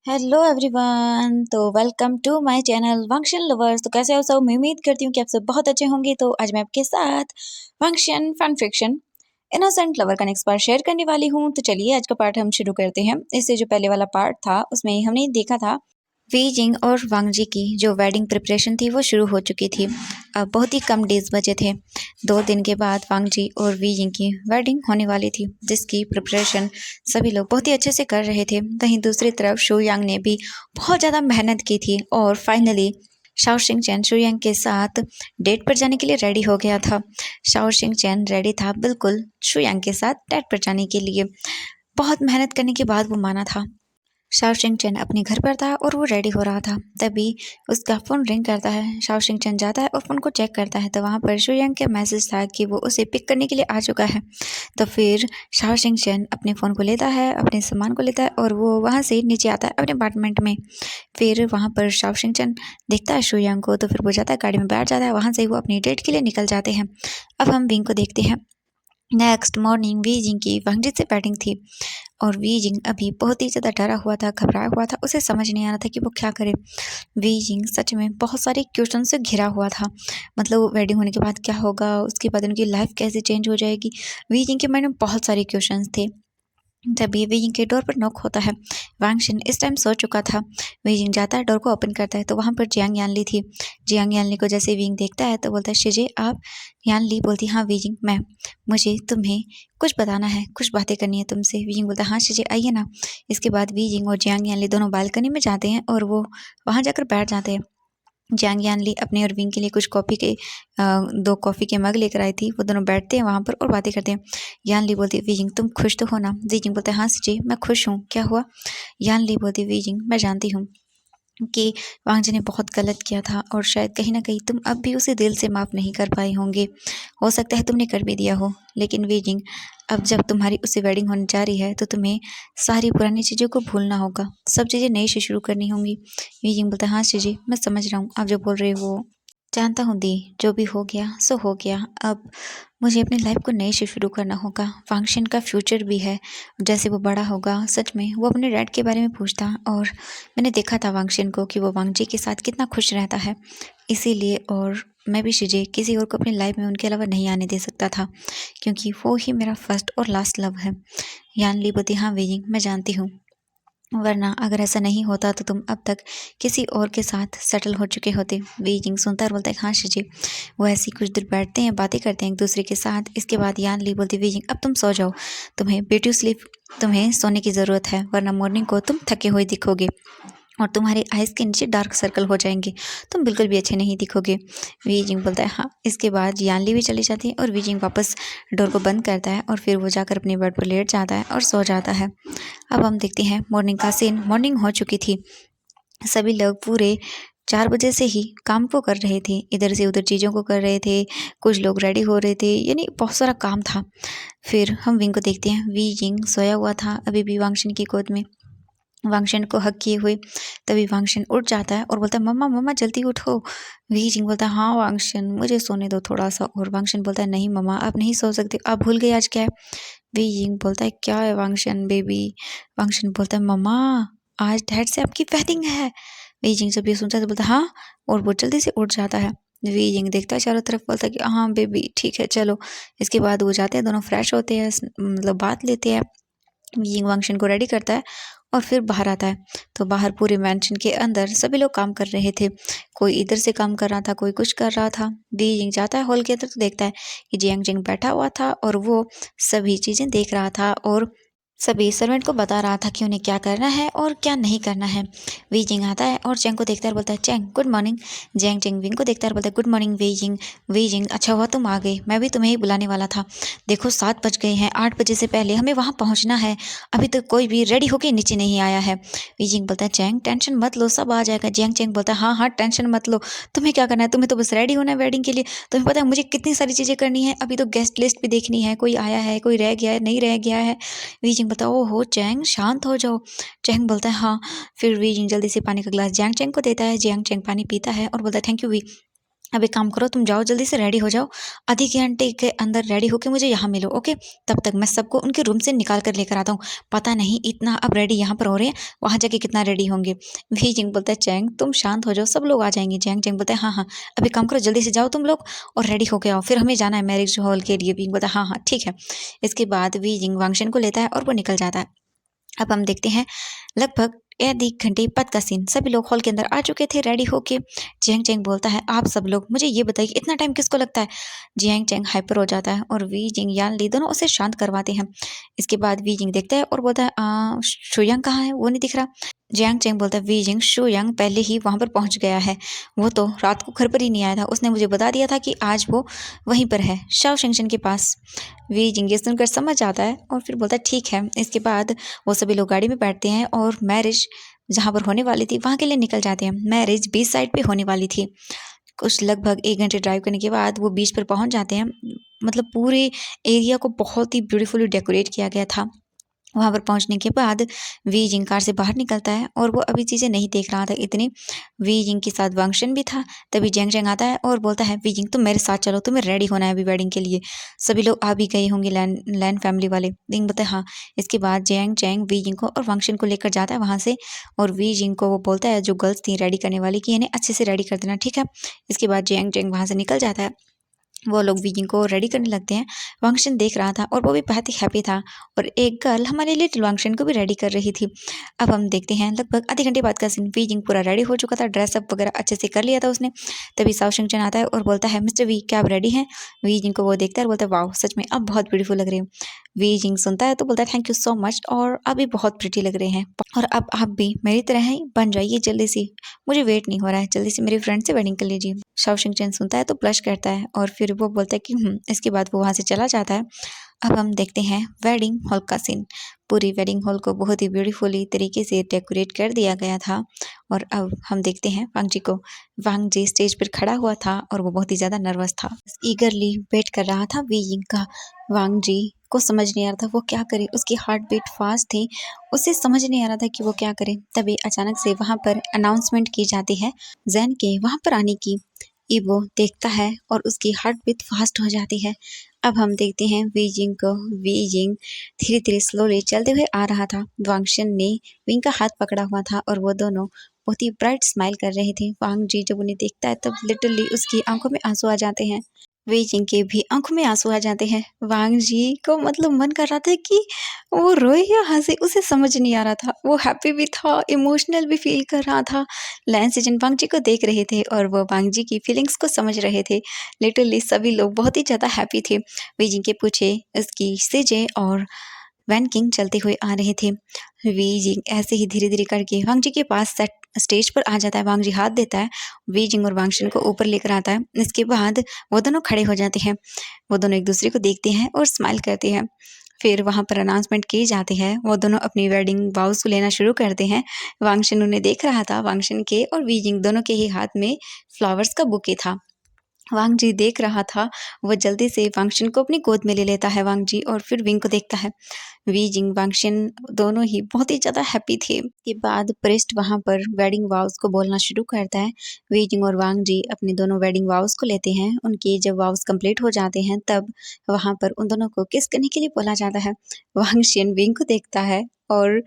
Hello everyone. तो welcome to my channel function lovers. तो कैसे हो सब? मैं उम्मीद करती हूँ कि आप सब बहुत अच्छे होंगे। तो आज मैं आपके साथ function fun fiction innocent lover का नेक्स्ट पार्ट शेयर करने वाली हूँ। तो चलिए आज का पार्ट हम शुरू करते हैं। इससे जो पहले वाला पार्ट था उसमें हमने देखा था वी जिंग और वांग जी की जो वेडिंग प्रिपरेशन थी वो शुरू हो चुकी थी। अब बहुत ही कम डेज बचे थे। 2 दिन के बाद वांग जी और वी जिंग की वेडिंग होने वाली थी, जिसकी प्रिपरेशन सभी लोग बहुत ही अच्छे से कर रहे थे। वहीं दूसरी तरफ शू यांग ने भी बहुत ज़्यादा मेहनत की थी और फाइनली शाओ शिंग चैन शू यांग के साथ डेट पर जाने के लिए रेडी हो गया था। शाओ शिंग चैन रेडी था बिल्कुल शू यांग के साथ डेट पर जाने के लिए। बहुत मेहनत करने के बाद वो माना था। शाओ शिंग चैन अपने घर पर था और वो रेडी हो रहा था, तभी उसका फ़ोन रिंग करता है। शाओ शिंग चैन जाता है और फ़ोन को चेक करता है तो वहाँ पर शू यांग का मैसेज था कि वो उसे पिक करने के लिए आ चुका है। तो फिर शाओ शिंग चैन अपने फ़ोन को लेता है, अपने सामान को लेता है और वो वहाँ से नीचे आता है अपने अपार्टमेंट में। फिर वहाँ पर शाओ शिंग चैन देखता है शू यांग को, तो फिर वो जाता है गाड़ी में बैठ जाता है। वहाँ से वो अपनी डेट के लिए निकल जाते हैं। अब हम विंग को देखते हैं। नेक्स्ट मॉर्निंग वी जिंग की वांग जी से बैटिंग थी और वी जिंग अभी बहुत ही ज़्यादा डरा हुआ था, घबराया हुआ था। उसे समझ नहीं आ रहा था कि वो क्या करे। वी जिंग सच में बहुत सारे क्वेश्चन से घिरा हुआ था। मतलब वेडिंग होने के बाद क्या होगा, उसके बाद उनकी लाइफ कैसे चेंज हो जाएगी। वी जिंग के माइंड में बहुत सारे क्वेश्चन थे। तभी वीजिंग के डोर पर नॉक होता है। वांगशन इस टाइम सो चुका था। वीजिंग जाता है, डोर को ओपन करता है तो वहाँ पर जियांग यानली थी। जियांग यानली को जैसे विंग देखता है तो बोलता है, शिजे आप? यानली बोलती, हाँ वीजिंग मैं। मुझे तुम्हें कुछ बताना है, कुछ बातें करनी है तुमसे। वीजिंग बोलता है, हाँ शिजे आइए ना। इसके बाद वीजिंग और जियांग यानली दोनों बालकनी में जाते हैं और वो वहाँ जाकर बैठ जाते हैं। जियांग यानली अपने और विंग के लिए कुछ कॉफ़ी के 2 कॉफ़ी के मग लेकर आई थी। वो दोनों बैठते हैं वहाँ पर और बातें करते हैं। यानली बोलती है, वीजिंग तुम खुश तो हो ना? वीजिंग बोलता है, हाँ जी मैं खुश हूँ, क्या हुआ? यानली बोलती है, वीजिंग मैं जानती हूँ कि वांग जी ने बहुत गलत किया था और शायद कहीं ना कहीं तुम अब भी उसे दिल से माफ़ नहीं कर पाए होंगे। हो सकता है तुमने कर भी दिया हो, लेकिन वीजिंग अब जब तुम्हारी उससे वेडिंग होने जा रही है तो तुम्हें सारी पुरानी चीज़ों को भूलना होगा, सब चीज़ें नई से शुरू करनी होंगी। वीजिंग बोलता है, हाँ जी मैं समझ रहा हूँ, आप जो बोल रहे हो वो जानता हूँ दी। जो भी हो गया सो हो गया। अब मुझे अपनी लाइफ को नए से शुरू करना होगा। फंक्शन का फ्यूचर भी है। जैसे वो बड़ा होगा सच में वो अपने डैड के बारे में पूछता और मैंने देखा था वांगशन को कि वो वांग जी के साथ कितना खुश रहता है। इसीलिए और मैं भी शिजे किसी और को अपनी लाइफ में उनके अलावा नहीं आने दे सकता था, क्योंकि वो ही मेरा फर्स्ट और लास्ट लव है। यान ली बोती, हाँ वीजिंग मैं जानती हूँ, वरना अगर ऐसा नहीं होता तो तुम अब तक किसी और के साथ सेटल हो चुके होते। वीजिंग सुनता और बोलता है, हाँ शिजी। वो ऐसी कुछ देर बैठते हैं, बातें करते हैं एक दूसरे के साथ। इसके बाद यान ली बोलती, वीजिंग अब तुम सो जाओ, तुम्हें ब्यूटी स्लीप, तुम्हें सोने की ज़रूरत है, वरना मॉर्निंग को तुम थके हुए दिखोगे और तुम्हारे आइज़ के नीचे डार्क सर्कल हो जाएंगे, तुम बिल्कुल भी अच्छे नहीं दिखोगे। वीजिंग बोलता है, हाँ। इसके बाद यानली भी चली जाती है और वीजिंग वापस डोर को बंद करता है और फिर वो जाकर अपने बेड पर लेट जाता है और सो जाता है। अब हम देखते हैं मॉर्निंग का सीन। मॉर्निंग हो चुकी थी। सभी लोग पूरे 4 बजे से ही काम को कर रहे थे, इधर से उधर चीज़ों को कर रहे थे। कुछ लोग रेडी हो रहे थे, यानी बहुत सारा काम था। फिर हम विंग को देखते हैं। वी जिंग सोया हुआ था अभी भी वांगशन की गोद में, वांगशन को हक किए हुए। तभी वांगशन उठ जाता है और बोलता है, मम्मा मम्मा जल्दी उठो। वी जिंग बोलता है, हाँ वांगशन मुझे सोने दो थोड़ा सा। और वांगशन बोलता है, नहीं मम्मा आप नहीं सो सकते, आप भूल गए आज क्या है। वी जिंग बोलता है, क्या है वांगशन बेबी? वांगशन बोलता है, मम्मा आज डैड से आपकी वेडिंग है। वी जिंग जब ये सुनता है तो बोलता है, हाँ। और वो जल्दी से उठ जाता है। वी जिंग देखता है चारों तरफ, बोलता है कि हाँ बेबी ठीक है चलो। इसके बाद वो जाते हैं, दोनों फ्रेश होते हैं, मतलब बात लेते हैं। यिंग वांगशन को रेडी करता है और फिर बाहर आता है। तो बाहर पूरे मैंशन के अंदर सभी लोग काम कर रहे थे। कोई इधर से काम कर रहा था, कोई कुछ कर रहा था। वी यिंग जाता है हॉल के अंदर तो देखता है कि जियांग जिंग बैठा हुआ था और वो सभी चीज़ें देख रहा था और सभी सर्वेंट को बता रहा था कि उन्हें क्या करना है और क्या नहीं करना है। वी जिंग आता है और चेंग को देखता है और बोलता है, Cheng good morning. Zhang Cheng Wing को देखता है और बोलता है, good morning Wei Jing. Wei Jing अच्छा हुआ तुम आ गए, मैं भी तुम्हें ही बुलाने वाला था। देखो 7 बज गए हैं, 8 बजे से पहले हमें वहाँ पहुँचना है। अभी तक कोई भी रेडी होके नीचे नहीं आया है। वी जिंग बोलता है, चेंग टेंशन मत लो सब आ जाएगा। जैंग चेंग बोलता है, हाँ हाँ टेंशन मत लो, तुम्हें क्या करना है, तुम्हें तो बस रेडी होना है वेडिंग के लिए। तुम्हें पता है मुझे कितनी सारी चीज़ें करनी है, अभी तो गेस्ट लिस्ट भी देखनी है, कोई आया है कोई रह गया है नहीं रह गया है। वी जिंग बोलता है, ओहो चैंग शांत हो जाओ। चैंग बोलता है, हाँ। फिर वी जिंग जल्दी से पानी का गिलास जियांग चैंग को देता है। जियांग चैंग पानी पीता है और बोलता है, थैंक यू वी। अब एक काम करो, तुम जाओ जल्दी से रेडी हो जाओ, आधे घंटे के अंदर रेडी होके मुझे यहाँ मिलो, ओके। तब तक मैं सबको उनके रूम से निकाल कर लेकर आता हूँ। पता नहीं इतना अब रेडी यहाँ पर हो रहे हैं, वहाँ जाके कितना रेडी होंगे। वी जिंग बोलता है चैंग तुम शांत हो जाओ, सब लोग आ जाएंगे। चैंग चैंग बोलता है हाँ हाँ, अब एक काम करो, जल्दी से जाओ तुम लोग और रेडी होके आओ, फिर हमें जाना है मैरिज हॉल के लिए। वी बोलता है हाँ हाँ ठीक है। इसके बाद वी जिंग वांगशन को लेता है और वो निकल जाता है। अब हम देखते हैं लगभग एक घंटे बाद का सीन। सभी लोग हॉल के अंदर आ चुके थे रेडी होके। जियांग चैंग बोलता है आप सब लोग मुझे ये बताइए इतना टाइम किसको लगता है। जियांग चैंग हाइपर हो जाता है और वी जिंग यान ली दोनों उसे शांत करवाते हैं। इसके बाद वी जिंग देखता है और बोलता है शुयांग कहाँ है, वो नहीं दिख रहा। जियांग चैंग बोलता है वी जिंग शुयांग पहले ही वहां पर पहुंच गया है, वो तो रात को घर पर ही नहीं आया था, उसने मुझे बता दिया था कि आज वो वहीं पर है शाओ शेंगशन के पास। वी जिंग ये सुनकर समझ जाता है और फिर बोलता है ठीक है। इसके बाद वो सभी लोग गाड़ी में बैठते हैं और मैरिज जहाँ पर होने वाली थी वहाँ के लिए निकल जाते हैं। मैरिज बीच साइड पे होने वाली थी। कुछ लगभग एक घंटे ड्राइव करने के बाद वो बीच पर पहुँच जाते हैं। मतलब पूरे एरिया को बहुत ही ब्यूटीफुली डेकोरेट किया गया था। वहाँ पर पहुँचने के बाद वी जिंग कार से बाहर निकलता है और वो अभी चीज़ें नहीं देख रहा था इतनी। वी जिंग के साथ वांगशन भी था। तभी जेंग जेंग आता है और बोलता है वी जिंग तुम मेरे साथ चलो, तुम्हें रेडी होना है अभी वेडिंग के लिए। सभी लोग आ भी गए होंगे लैन लैन फैमिली वाले। विंग बोलता है हाँ। इसके बाद जेंग चैंग वी जिंग को और वांगशन को लेकर जाता है वहाँ से। और वी जिंग को वो बोलता है जो गर्ल्स थी रेडी करने वाली कि इन्हें अच्छे से रेडी कर देना, ठीक है। इसके बाद जेंग चैंग वहाँ से निकल जाता है। वो लोग वीजिंग को रेडी करने लगते हैं। वांगशन देख रहा था और वो भी बहुत ही हैप्पी था। और एक गर्ल हमारे लिटिल वांगशन को भी रेडी कर रही थी। अब हम देखते हैं लगभग आधे घंटे बाद का सीन। वीजिंग पूरा रेडी हो चुका था, ड्रेसअप वगैरह अच्छे से कर लिया था उसने। तभी साओ शिंगचन आता है और बोलता है मिस्टर वी क्या आप रेडी हैं। वीजिंग को वो देखता है और बोलता है वाह सच में अब बहुत ब्यूटीफुल लग रहे हो। वीजिंग सुनता है तो बोलता है थैंक यू सो मच, और आप भी बहुत प्रिटी लग रहे हैं, और अब आप भी मेरी तरह ही बन जाइए जल्दी से, मुझे वेट नहीं हो रहा है, जल्दी से मेरी फ्रेंड से वेडिंग कर लीजिए। शाओ शिंगचन सुनता है तो ब्लश करता है और फिर वो बोलता है कि इसके बाद वो वहाँ से चला जाता है। अब हम देखते हैं वेडिंग हॉल का सीन। पूरी वेडिंग हॉल को बहुत ही ब्यूटीफुली तरीके से डेकोरेट कर दिया गया था। और अब हम देखते हैं वांग जी को। वांग जी स्टेज पर खड़ा हुआ था और वो बहुत ही ज़्यादा नर्वस था, ईगरली वेट कर रहा था वी जिंग का। वांग जी को समझ नहीं आ रहा था वो क्या करे, उसकी हार्ट बीट फास्ट थी, उसे समझ नहीं आ रहा था कि वो क्या करे। तभी अचानक से वहाँ पर अनाउंसमेंट की जाती है जैन के वहाँ पर आने की। वो देखता है और उसकी हार्ट बीट फास्ट हो जाती है। अब हम देखते हैं वी जिंग को। वी जिंग धीरे धीरे स्लोली चलते हुए आ रहा था। वांगशन ने विंग का हाथ पकड़ा हुआ था और वो दोनों बहुत ही ब्राइट स्माइल कर रहे थे। वांग जी जब उन्हें देखता है तब लिटरली उसकी आंखों में आंसू आ जाते हैं। वे जिंग के भी आंखों में आंसू आ जाते हैं। वांग जी को मतलब मन कर रहा था कि वो रोए या हंसे, उसे समझ नहीं आ रहा था। वो हैप्पी भी था, इमोशनल भी फील कर रहा था। लैन सिजन वांग जी को देख रहे थे और वो वांग जी की फीलिंग्स को समझ रहे थे। लिटरली सभी लोग बहुत ही ज़्यादा हैप्पी थे। वे जिंग के पीछे उसकी सेजे और वैन किंग चलते हुए आ रहे थे। वी जिंग ऐसे ही धीरे धीरे करके वांग जी के पास स्टेज पर आ जाता है। वांग जी हाथ देता है, वी जिंग और वांगशन को ऊपर लेकर आता है। इसके बाद वो दोनों खड़े हो जाते हैं। वो दोनों एक दूसरे को देखते हैं और स्माइल करते हैं। फिर वहाँ पर अनाउंसमेंट की जाती है। वो दोनों अपनी वेडिंग वाउस को लेना शुरू करते हैं। वांगशन उन्हें देख रहा था। वांगशन के और वी जिंग दोनों के ही हाथ में फ्लावर्स का बुके था। वांग जी देख रहा था। वो जल्दी से वांगशन को अपनी गोद में ले लेता है वांग जी, और फिर विंग को देखता है। वी जिंग वांगशन दोनों ही बहुत ही ज़्यादा हैप्पी थे। के बाद प्रेस्ट वहाँ पर वेडिंग वाउस को बोलना शुरू करता है। वी जिंग और वांग जी अपने दोनों वेडिंग वाउस को लेते हैं। उनके जब वाउस कंप्लीट हो जाते हैं तब वहाँ पर उन दोनों को किस करने के लिए बोला जाता है। वांगशन विंग को देखता है और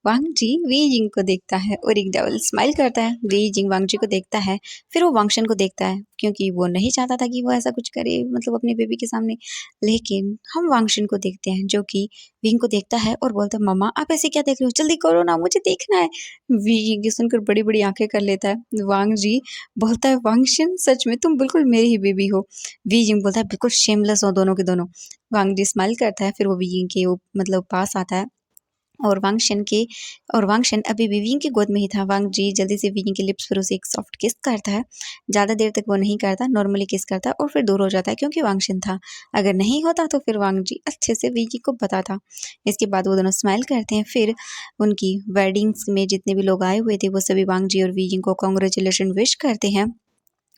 वांग जी वी जिंग को देखता है और एक डबल स्माइल करता है। वी जिंग वांग जी को देखता है, फिर वो वांगशन को देखता है, क्योंकि वो नहीं चाहता था कि वो ऐसा कुछ करे, मतलब अपने बेबी के सामने। लेकिन हम वांगशन को देखते हैं जो कि विंग को देखता है और बोलता है मम्मा आप ऐसे क्या देख रहे हो, जल्दी करो ना, मुझे देखना है। वी जिंग ये सुनकर बड़ी बड़ी आंखें कर लेता है। वांग जी बोलता है वांगशन सच में तुम बिल्कुल मेरी ही बेबी हो। वी जिंग बोलता है बिल्कुल शेमलेस हो दोनों के दोनों। वांग जी स्माइल करता है, फिर वो वी जिंग के मतलब पास आता है और वांगशन अभी भी विंग की गोद में ही था। वांग जी जल्दी से विंग के लिप्स पर उसे एक सॉफ्ट किस करता है। ज़्यादा देर तक वो नहीं करता, नॉर्मली किस करता है और फिर दूर हो जाता है, क्योंकि वांगशन था। अगर नहीं होता तो फिर वांग जी अच्छे से विंग को बताता। इसके बाद वो दोनों स्माइल करते हैं। फिर उनकी वेडिंग्स में जितने भी लोग आए हुए थे वो सभी वांग जी और विंग को कॉन्ग्रेचुलेशन विश करते हैं।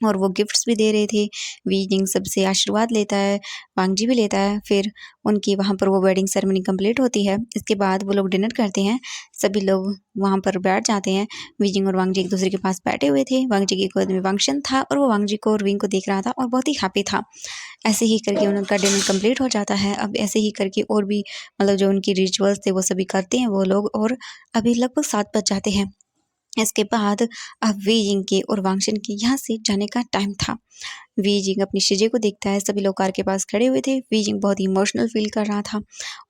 और वो गिफ्ट्स भी दे रहे थे। वी जिंग सबसे आशीर्वाद लेता है, वांग जी भी लेता है। फिर उनकी वहाँ पर वो वेडिंग सेरेमनी कंप्लीट होती है। इसके बाद वो लोग डिनर करते हैं, सभी लोग वहाँ पर बैठ जाते हैं। वी जिंग और वांग जी एक दूसरे के पास बैठे हुए थे। वांग जी की गोद में वांगशन था और वो वांग जी को और विंग को देख रहा था और बहुत ही हैप्पी था। ऐसे ही करके उनका डिनर कंप्लीट हो जाता है। अब ऐसे ही करके और भी मतलब जो उनकी रिचुअल्स थे वो सभी करते हैं वो लोग, और अभी लगभग 7 बज जाते हैं। इसके बाद अब वी जिंग के और वांगशन के यहाँ से जाने का टाइम था। वी जिंग अपनी शिजे को देखता है, सभी लोग कार के पास खड़े हुए थे। वी जिंग बहुत ही इमोशनल फील कर रहा था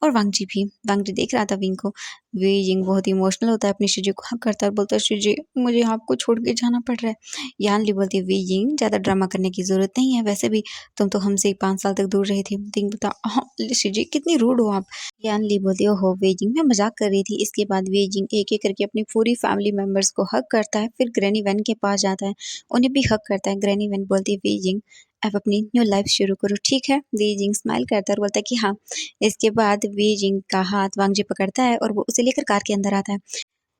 और वांग जी भी। वांग जी देख रहा था विंग को। वी जिंग बहुत ही इमोशनल होता है, अपनी शिजे को हक करता है और बोलता है, शिजे मुझे आपको छोड़ के जाना पड़ रहा है। यान ली बोलती है, वी जिंग ज़्यादा ड्रामा करने की ज़रूरत नहीं है, वैसे भी तुम तो हमसे 5 साल तक दूर रहे थे। विंग बोलता, हाँ शिजे कितनी रूड हो आप। यान ली बोलती है, ओहो वी जिंग मैं मजाक कर रही थी। इसके बाद वी जिंग एक एक करके अपनी पूरी फैमिली मेंबर्स को हक करता है, फिर ग्रैनी वैन के पास जाता है, उन्हें भी हक करता है। ग्रैनी वैन बोलती है, वी जिंग अब अपनी न्यू लाइफ शुरू करो, ठीक है। वी जिंग स्माइल करता है और बोलता है कि हाँ। इसके बाद वी जिंग का हाथ वांग जी पकड़ता है और वो उसे लेकर कार के अंदर आता है।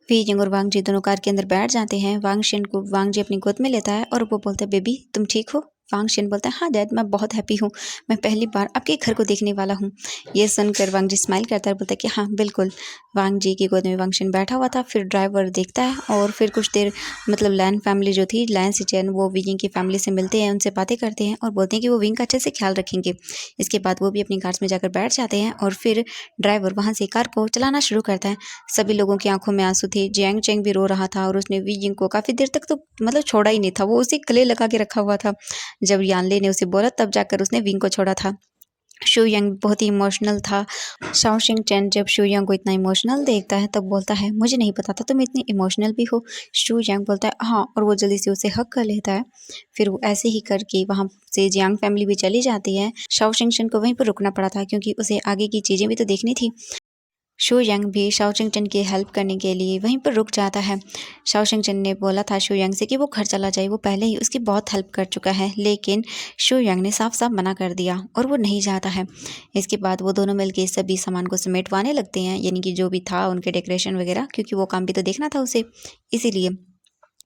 वी जिंग और वांग जी दोनों कार के अंदर बैठ जाते हैं। वांग शेन को वांग जी अपनी गोद में लेता है और वो बोलता है, बेबी तुम ठीक हो। वांग शेन बोलता है, हाँ डैड मैं बहुत हैप्पी हूँ, मैं पहली बार आपके घर को देखने वाला हूँ। ये सुनकर वांग जी स्माइल करता है और बोलता है कि हाँ बिल्कुल। वांग जी की गोद में वांग शेन बैठा हुआ था। फिर ड्राइवर देखता है और फिर कुछ देर मतलब लैन फैमिली जो थी, लैन सिचेन, वो वी जिंग की फैमिली से मिलते हैं, उनसे बातें करते हैं और बोलते हैं कि वो विंग का अच्छे से ख्याल रखेंगे। इसके बाद वो भी अपनी कार्स में जाकर बैठ जाते हैं और फिर ड्राइवर वहाँ से कार को चलाना शुरू करता है। सभी लोगों की आंखों में आंसू थे। जियांग चेंग भी रो रहा था और उसने वी जिंग को काफ़ी देर तक तो मतलब छोड़ा ही नहीं था, वो उसे गले लगा के रखा हुआ था। जब यानले ने उसे बोला तब जाकर उसने विंग को छोड़ा था। शू यंग बहुत ही इमोशनल था। शाओ शिंग चैन जब शू यंग को इतना इमोशनल देखता है तब बोलता है, मुझे नहीं पता था तुम इतनी इमोशनल भी हो। शू यंग बोलता है हाँ, और वो जल्दी से उसे हक कर लेता है। फिर वो ऐसे ही करके वहाँ से जियांग फैमिली भी चली जाती है। शाओ शिंग चैन को वहीं पर रुकना पड़ा था क्योंकि उसे आगे की चीज़ें भी तो देखनी थी। शो यंग भी शाओ चिंग चन की हेल्प करने के लिए वहीं पर रुक जाता है। शाओ चिंग चन ने बोला था शो यंग से कि वो घर चला जाए, वो पहले ही उसकी बहुत हेल्प कर चुका है, लेकिन शो यंग ने साफ साफ मना कर दिया और वो नहीं जाता है। इसके बाद वो दोनों मिलकर सभी सामान को समेटवाने लगते हैं, यानी कि जो भी था उनके डेकोरेशन वगैरह, क्योंकि वो काम भी तो देखना था उसे, इसीलिए।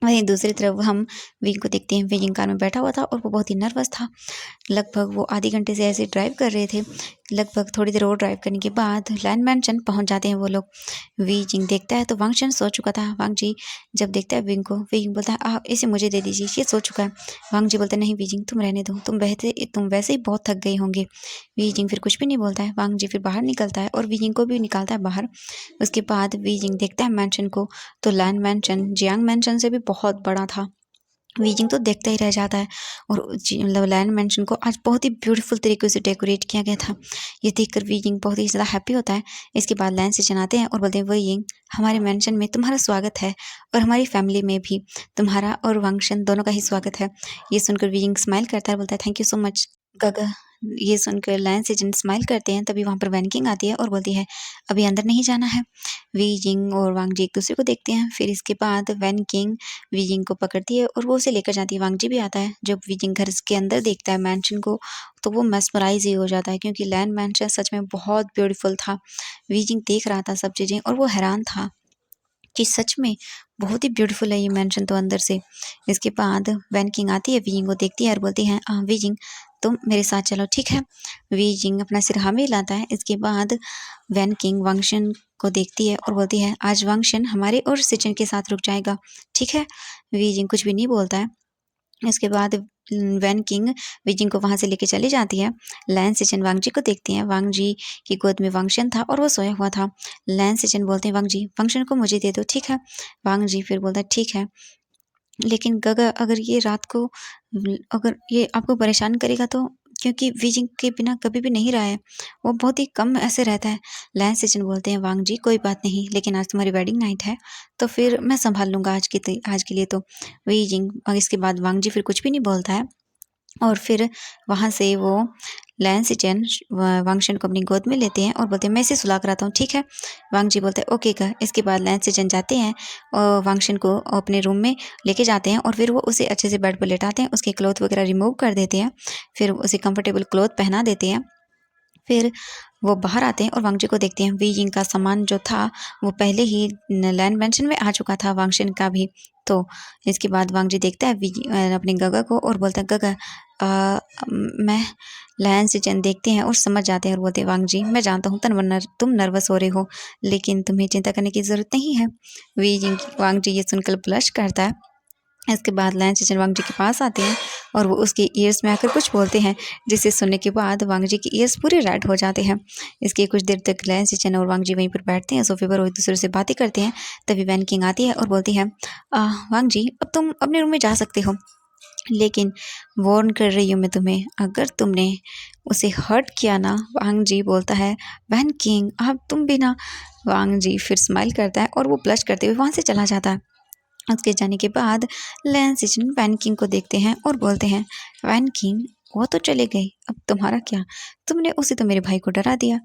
वहीं दूसरी तरफ हम विंग को देखते हैं। विंग कार में बैठा हुआ था और वो बहुत ही नर्वस था। लगभग वो आधे घंटे से ऐसे ड्राइव कर रहे थे। लगभग थोड़ी देर और ड्राइव करने के बाद लैंड मैंशन पहुंच जाते हैं वो लोग। वी जिंग देखता है तो वांग शन सो चुका था। वांग जी जब देखता है विंग को, विंग बोलता है, आप इसे मुझे दे दीजिए, ये सो चुका है। वांग जी बोलते हैं, नहीं वी जिंग तुम रहने दो, तुम वैसे ही बहुत थक गए होंगे। वी जिंग फिर कुछ भी नहीं बोलता है। वांग जी फिर बाहर निकलता है और वी जिंग को भी निकालता है बाहर। उसके बाद वी जिंग देखता है मैंशन को, तो लैंड मैंशन जियांग मैंशन से भी बहुत बड़ा था। वीजिंग तो देखता ही रह जाता है। और मतलब लैंड मैंशन को आज बहुत ही ब्यूटीफुल तरीके से डेकोरेट किया गया था। ये देखकर वीजिंग बहुत ही ज़्यादा हैप्पी होता है। इसके बाद लैंड से जनाते हैं और बोलते हैं, वीजिंग हमारे मैंशन में तुम्हारा स्वागत है और हमारी फैमिली में भी तुम्हारा और वांगशन दोनों का ही स्वागत है। ये सुनकर वीजिंग स्माइल करता है, बोलता है थैंक यू सो मच गगा। ये सुनकर लैंड से जन स्माइल करते हैं, तभी वहाँ पर वैनकिंग आती है और बोलती है, अभी अंदर नहीं जाना है। वी जिंग और वांग जी एक दूसरे को देखते हैं। फिर इसके बाद वैन किंग वी जिंग को पकड़ती है और वो उसे लेकर जाती है। वांग जी भी आता है। जब वी जिंग घर के अंदर देखता है मैंशन को, तो वो मेस्मराइज ही हो जाता है क्योंकि लैंड मैंशन सच में बहुत ब्यूटीफुल था। वी जिंग देख रहा था सब चीज़ें और वो हैरान था कि सच में बहुत ही ब्यूटीफुल है ये मैंशन तो अंदर से। इसके बाद वैन किंग आती है, वी जिंग को देखती है और बोलती है, वी जिंग तुम मेरे साथ चलो, ठीक है। वी जिंग अपना सिर हाँ में हिलाता है। इसके बाद वैन किंग वांगशन को देखती है और बोलती है, आज वांगशन हमारे और सिचन के साथ रुक जाएगा, ठीक है। वी जिंग कुछ भी नहीं बोलता है। इसके बाद वैन किंग विजिंग को वहाँ से लेके चली जाती है। लैन सिचन वांग जी को देखती हैं। वांग जी की गोद में वांगशन था और वो सोया हुआ था। लैन सिचन बोलते हैं, वांग जी वांगशन को मुझे दे दो, ठीक है। वांग जी फिर बोलता है, ठीक है, लेकिन गगा अगर ये रात को अगर ये आपको परेशान करेगा तो, क्योंकि विजिंग के बिना कभी भी नहीं रहा है, वो बहुत ही कम ऐसे रहता है। लैन सिचन बोलते हैं, वांग जी कोई बात नहीं, लेकिन आज तुम्हारी वेडिंग नाइट है तो फिर मैं संभाल लूँगा आज के लिए तो। विजिंग और इसके बाद वांग जी फिर कुछ भी नहीं बोलता है और फिर वहाँ से वो लैन सिचन वांगशन को अपनी गोद में लेते हैं और बोलते हैं, मैं इसे सुला कर आता हूँ, ठीक है। वांग जी बोलते हैं, ओके का। इसके बाद लैन सिचन जाते हैं और वांगशन को अपने रूम में लेके जाते हैं और फिर वो उसे अच्छे से बेड पर लेटाते हैं, उसके क्लॉथ वगैरह रिमूव कर देते हैं, फिर उसे कंफर्टेबल क्लॉथ पहना देते हैं। फिर वो बाहर आते हैं और वांगजी को देखते हैं। वी जिंग का सामान जो था वो पहले ही लैंड मेंशन में आ चुका था, वांगशन का भी। तो इसके बाद वांगजी देखता है अपने गगा को और बोलता है, गगा मैं लैन से चंद देखते हैं और समझ जाते हैं और बोलते हैं, वांगजी मैं जानता हूँ तुम नर्वस हो रहे हो, लेकिन तुम्हें चिंता करने की ज़रूरत नहीं है। वांगजी ये सुनकर ब्लश करता है। इसके बाद लैन चेचन वांगजी के पास आते हैं और वो उसके ईयर्स में आकर कुछ बोलते हैं, जिसे सुनने के बाद वांगजी के ईयर्स पूरे रेड हो जाते हैं। इसके कुछ देर तक लैन चेचन और वांगजी वहीं पर बैठते हैं, सोफे पर एक दूसरे से बातें करते हैं। तभी वैन किंग आती है और बोलती है, वांगजी अब तुम अपने रूम में जा सकते हो, लेकिन वार्न कर रही हूँ मैं तुम्हें, अगर तुमने उसे हर्ट किया ना। वांगजी बोलता है, वैन किंग अब तुम भी ना। वांगजी फिर स्माइल करता है और वो ब्लश करते हुए वहाँ से चला जाता है। उसके जाने के बाद लैन सिचन वैन किंग को देखते हैं और बोलते हैं, वैन किंग वो तो चले गए, अब तुम्हारा क्या? तुमने उसे तो मेरे भाई को डरा दिया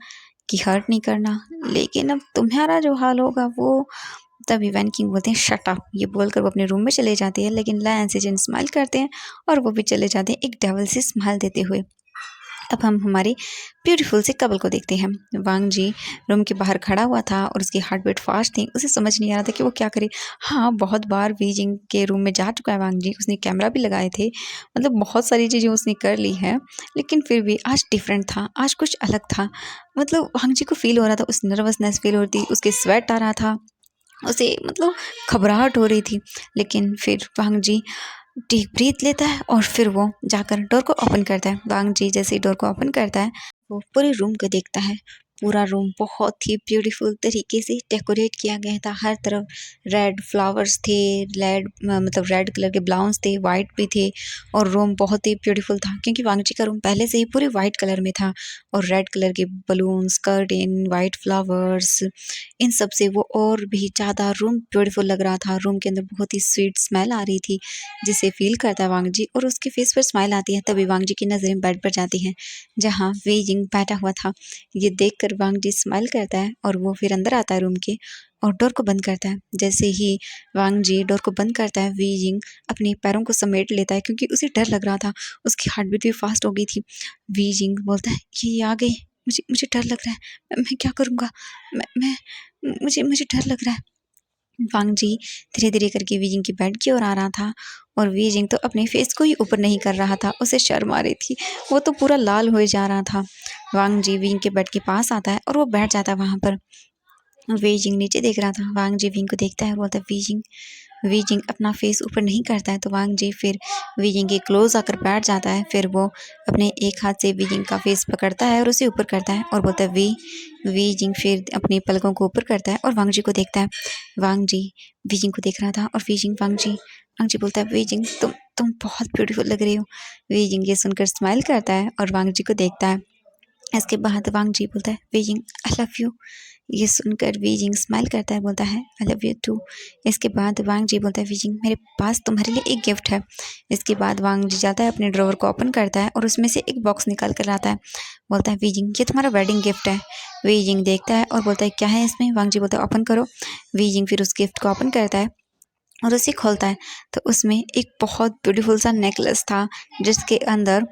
कि हर्ट नहीं करना, लेकिन अब तुम्हारा जो हाल होगा वो। तभी वैन किंग बोलते हैं, शट अप। ये बोलकर वो अपने रूम में चले जाते हैं, लेकिन लैन सिचन स्माइल करते हैं और वो भी चले जाते हैं एक डेविल से स्माइल देते हुए। अब हम हमारी ब्यूटीफुल से कपल को देखते हैं। वांग जी रूम के बाहर खड़ा हुआ था और उसकी हार्ट बीट फास्ट थी, उसे समझ नहीं आ रहा था कि वो क्या करे। हाँ, बहुत बार वीजिंग के रूम में जा चुका है वांग जी, उसने कैमरा भी लगाए थे, मतलब बहुत सारी चीज़ें उसने कर ली हैं, लेकिन फिर भी आज डिफरेंट था, आज कुछ अलग था। मतलब वांग जी को फील हो रहा था, उस नर्वसनेस फील हो रही थी, उसके स्वेट आ रहा था, उसे मतलब घबराहट हो रही थी। लेकिन फिर वांग जी डीप ब्रीथ लेता है और फिर वो जाकर डोर को ओपन करता है। वांग जी जैसे ही डोर को ओपन करता है, वो पूरे रूम को देखता है। पूरा रूम बहुत ही ब्यूटीफुल तरीके से डेकोरेट किया गया था। हर तरफ रेड फ्लावर्स थे, मतलब रेड कलर के ब्लाउन्स थे, वाइट भी थे, और रूम बहुत ही ब्यूटीफुल था क्योंकि वांग जी का रूम पहले से ही पूरे वाइट कलर में था, और रेड कलर के बलून्स, कर्टेन, वाइट फ्लावर्स, इन सब से वो और भी ज़्यादा रूम ब्यूटीफुल लग रहा था। रूम के अंदर बहुत ही स्वीट स्मेल आ रही थी, जिसे फील करता है वांग जी, और उसके फेस पर स्माइल आती है। तभी वांग जी की नज़रें बेड पर जाती हैं जहाँ वे जिंग बैठा हुआ था। ये देखकर वांग जी स्माइल करता है और वो फिर अंदर आता है रूम के और डोर को बंद करता है। जैसे ही वांग जी डोर को बंद करता है, वी जिंग अपने पैरों को समेट लेता है क्योंकि उसे डर लग रहा था, उसकी हार्ट बीट भी फास्ट हो गई थी। वी जिंग बोलता है, ये आ गए, मुझे मुझे डर लग रहा है, मैं क्या करूँगा, मैं मुझे मुझे डर लग रहा है। वांग जी धीरे धीरे करके वीजिंग की बेड की ओर आ रहा था, और वीजिंग तो अपने फेस को ही ऊपर नहीं कर रहा था, उसे शर्म आ रही थी, वो तो पूरा लाल हो जा रहा था। वांग जी विंग के बेड के पास आता है और वो बैठ जाता है वहाँ पर। वीजिंग नीचे देख रहा था, वांग जी विंग को देखता है और बोलता है, वीजिंग। वीजिंग अपना फेस ऊपर नहीं करता है, तो वांग जी फिर वीजिंग के क्लोज आकर बैठ जाता है। फिर वो अपने एक हाथ से वीजिंग का फेस पकड़ता है और उसे ऊपर करता है और बोलता है, वीजिंग फिर अपनी पलकों को ऊपर करता है और वांग जी को देखता है। वांग जी वीजिंग को देख रहा था और वीजिंग वांग जी बोलता है, वीजिंग तुम बहुत ब्यूटीफुल लग रही हो। वीजिंग ये सुनकर स्माइल करता है और वांग जी को देखता है। इसके बाद वांग जी बोलता है, वीजिंग आई लव यू। ये सुनकर वीजिंग स्माइल करता है, बोलता है, आई लव यू टू। इसके बाद वांग जी बोलता है, वीजिंग मेरे पास तुम्हारे लिए एक गिफ्ट है। इसके बाद वांग जी जाता है अपने ड्रॉवर को ओपन करता है और उसमें से एक बॉक्स निकाल कर लाता है, बोलता है, वीजिंग ये तुम्हारा वेडिंग गिफ्ट है। वीजिंग देखता है और बोलता है, क्या है इसमें? वांग जी बोलता है, ओपन करो। वीजिंग फिर उस गिफ्ट को ओपन करता है और उसे खोलता है, तो उसमें एक बहुत ब्यूटीफुल सा नेकलेस था, जिसके अंदर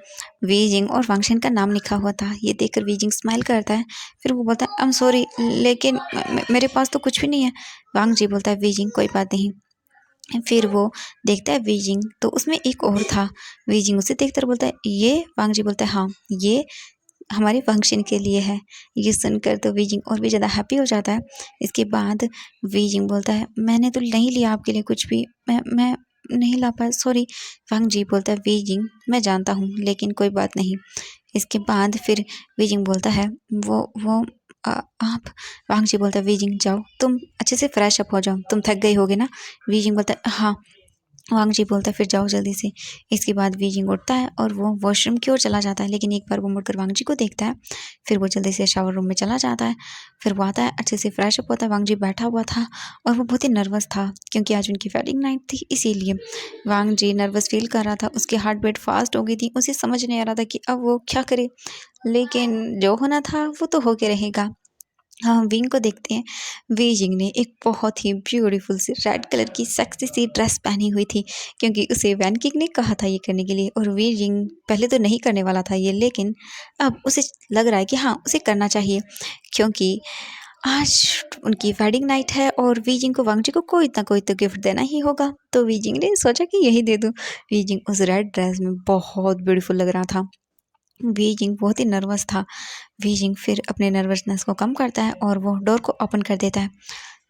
वीजिंग और वांगशन का नाम लिखा हुआ था। ये देखकर वीजिंग स्माइल करता है, फिर वो बोलता है, आई एम सॉरी, लेकिन मेरे पास तो कुछ भी नहीं है। वांग जी बोलता है, वीजिंग कोई बात नहीं। फिर वो देखता है वीजिंग, तो उसमें एक और था। वीजिंग उसे देखकर बोलता है, ये? वांग जी बोलता है, हाँ, ये हमारे फंक्शन के लिए है। ये सुनकर तो वीजिंग और भी ज़्यादा हैप्पी हो जाता है। इसके बाद वीजिंग बोलता है, मैंने तो नहीं लिया आपके लिए कुछ भी, मैं नहीं ला पाया, सॉरी। वांग जी बोलता है, वीजिंग मैं जानता हूँ, लेकिन कोई बात नहीं। इसके बाद फिर वीजिंग बोलता है, वो आप। वांग जी बोलता है, वीजिंग जाओ, तुम अच्छे से फ्रेश अप हो जाओ, तुम थक गई होगे ना। वीजिंग बोलता है, हाँ। वांग जी बोलता है, फिर जाओ जल्दी से। इसके बाद वीजिंग उठता है और वो वॉशरूम की ओर चला जाता है, लेकिन एक बार वो मुड़कर वांग जी को देखता है। फिर वो जल्दी से शावर रूम में चला जाता है। फिर वो आता है, अच्छे से फ्रेश अप होता है। वांग जी बैठा हुआ था और वो बहुत ही नर्वस था क्योंकि आज उनकी वेडिंग नाइट थी, इसीलिए वांग जी नर्वस फील कर रहा था। उसकी हार्ट बीट फास्ट हो गई थी, उसे समझ नहीं आ रहा था कि अब वो क्या करे, लेकिन जो होना था वो तो होके रहेगा। हम विंग को देखते हैं। वीजिंग ने एक बहुत ही ब्यूटीफुल सी रेड कलर की सेक्सी सी ड्रेस पहनी हुई थी, क्योंकि उसे वैन किंग ने कहा था ये करने के लिए। और वीजिंग पहले तो नहीं करने वाला था ये, लेकिन अब उसे लग रहा है कि हाँ उसे करना चाहिए, क्योंकि आज उनकी वेडिंग नाइट है और वीजिंग को वांगजी को कोई ना कोई तो गिफ्ट देना ही होगा। तो वीजिंग ने सोचा कि यही दे दूँ। वीजिंग उस रेड ड्रेस में बहुत ब्यूटीफुल लग रहा था। वीजिंग बहुत ही नर्वस था। वीजिंग फिर अपने नर्वसनेस को कम करता है और वो डोर को ओपन कर देता है।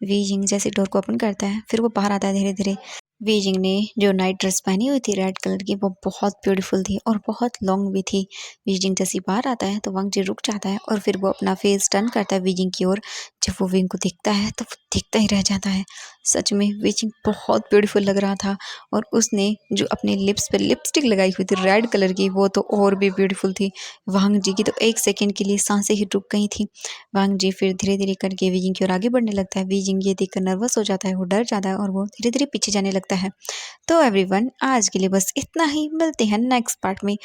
वीजिंग जैसे डोर को ओपन करता है, फिर वो बाहर आता है धीरे धीरे। वीजिंग ने जो नाइट ड्रेस पहनी हुई थी रेड कलर की, वो बहुत ब्यूटीफुल थी और बहुत लॉन्ग भी थी। वीजिंग जैसे ही बाहर आता है तो वांगजी रुक जाता है और फिर वो अपना फेस टर्न करता है वीजिंग की ओर। जब वो विंग को देखता है तो वो देखता ही रह जाता है। सच में वीजिंग बहुत ब्यूटीफुल लग रहा था, और उसने जो अपने लिप्स पे लिपस्टिक लगाई हुई थी रेड कलर की, वो तो और भी ब्यूटीफुल थी। वांगजी की तो एक सेकंड के लिए सांसें ही रुक गई थी। वांगजी फिर धीरे धीरे करके वीजिंग की ओर आगे बढ़ने लगता है। वीजिंग ये देखकर नर्वस हो जाता है, वो डर जाता है और वो धीरे धीरे पीछे जाने लगता है। तो एवरीवन, आज के लिए बस इतना ही। मिलते हैं नेक्स्ट पार्ट में।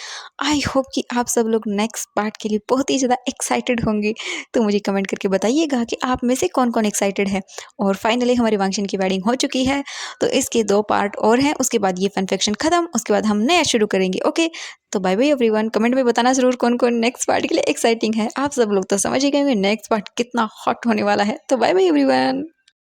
आई होप कि आप सब लोग नेक्स्ट पार्ट के लिए बहुत ही ज़्यादा एक्साइटेड होंगे। तो मुझे कमेंट करके बताइएगा कि आप में से कौन कौन एक्साइटेड है। और फाइनली हमारी वांगशन की वेडिंग हो चुकी है, तो इसके 2 पार्ट और हैं। उसके बाद ये फन फैक्शन खत्म, उसके बाद हम नया शुरू करेंगे। ओके, तो बाय बाय एवरीवन। कमेंट में बताना ज़रूर कौन कौन नेक्स्ट पार्ट के लिए एक्साइटिंग है। आप सब लोग तो समझ ही गए होंगे नेक्स्ट पार्ट कितना हॉट होने वाला है। तो बाय बाय एवरीवन।